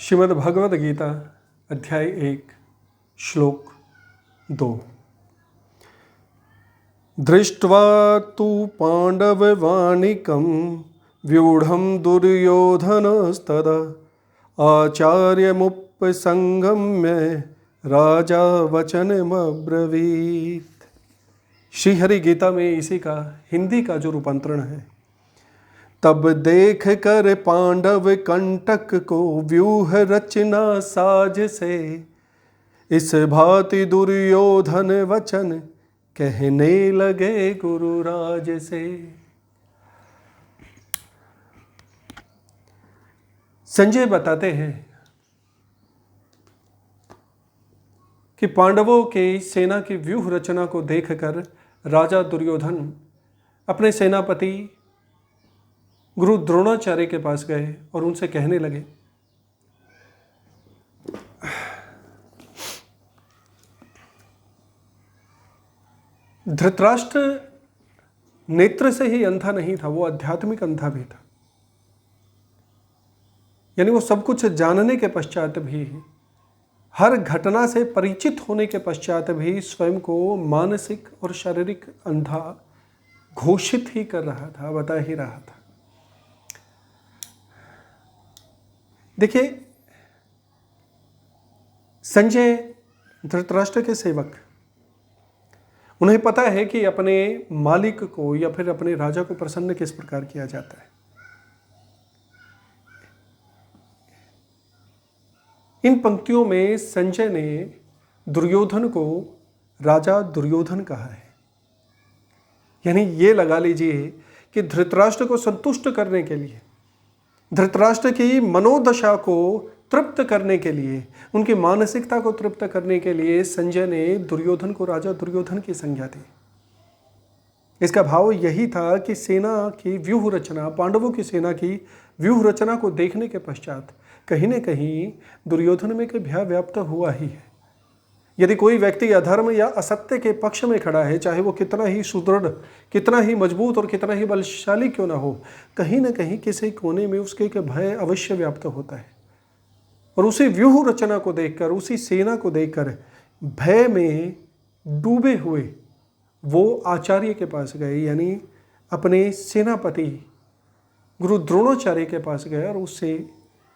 श्रीमद् भगवद गीता अध्याय 1 श्लोक 2। दृष्ट्वा तु पाण्डववानिकं व्यूढं दुर्योधनस्तदा आचार्यमुपसंगम्य राजा वचनमब्रवीत्। श्री हरि गीता में इसी का हिंदी का जो रूपांतरण है, तब देख कर पांडव कंटक को व्यूह रचना साज से, इस भांति दुर्योधन वचन कहने लगे गुरुराज से। संजय बताते हैं कि पांडवों के सेना की व्यूह रचना को देखकर राजा दुर्योधन अपने सेनापति गुरु द्रोणाचार्य के पास गए और उनसे कहने लगे, धृतराष्ट्र नेत्र से ही अंधा नहीं था, वो आध्यात्मिक अंधा भी था। यानी वो सब कुछ जानने के पश्चात भी, हर घटना से परिचित होने के पश्चात भी स्वयं को मानसिक और शारीरिक अंधा घोषित ही कर रहा था, बता ही रहा था। देखिए, संजय धृतराष्ट्र के सेवक, उन्हें पता है कि अपने मालिक को या फिर अपने राजा को प्रसन्न किस प्रकार किया जाता है। इन पंक्तियों में संजय ने दुर्योधन को राजा दुर्योधन कहा है। यानी ये लगा लीजिए कि धृतराष्ट्र को संतुष्ट करने के लिए, धृतराष्ट्र की मनोदशा को तृप्त करने के लिए, उनकी मानसिकता को तृप्त करने के लिए संजय ने दुर्योधन को राजा दुर्योधन की संज्ञा दी। इसका भाव यही था कि सेना की व्यूह रचना, पांडवों की सेना की व्यूह रचना को देखने के पश्चात कहीं न कहीं दुर्योधन में भय व्याप्त हुआ ही है। यदि कोई व्यक्ति अधर्म या असत्य के पक्ष में खड़ा है, चाहे वो कितना ही सुदृढ़, कितना ही मजबूत और कितना ही बलशाली क्यों ना हो, कहीं ना कहीं किसी कोने में उसके एक भय अवश्य व्याप्त होता है। और उसी व्यूह रचना को देखकर, उसी सेना को देखकर भय में डूबे हुए वो आचार्य के पास गए, यानी अपने सेनापति गुरु द्रोणाचार्य के पास गए और उससे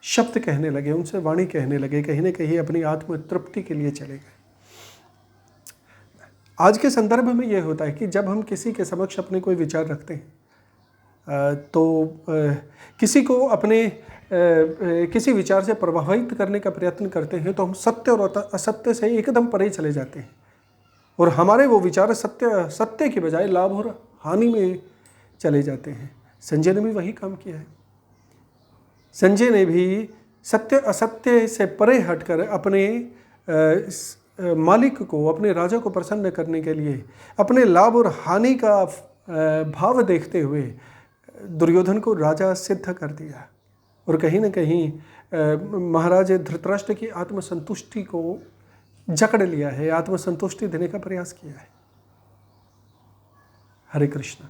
शब्द कहने लगे, उनसे वाणी कहने लगे, कहीं ना कहीं अपनी आत्म तृप्ति के लिए चले गए। आज के संदर्भ में यह होता है कि जब हम किसी के समक्ष अपने कोई विचार रखते हैं तो किसी को अपने किसी विचार से प्रभावित करने का प्रयत्न करते हैं, तो हम सत्य और असत्य से एकदम परे चले जाते हैं और हमारे वो विचार सत्य की बजाय लाभ और हानि में चले जाते हैं। संजय ने भी वही काम किया है। संजय ने भी सत्य असत्य से परे हटकर अपने मालिक को, अपने राजा को प्रसन्न करने के लिए अपने लाभ और हानि का भाव देखते हुए दुर्योधन को राजा सिद्ध कर दिया और कहीं न कहीं महाराज धृतराष्ट्र की आत्मसंतुष्टि को जकड़ लिया है, आत्मसंतुष्टि देने का प्रयास किया है। हरे कृष्ण।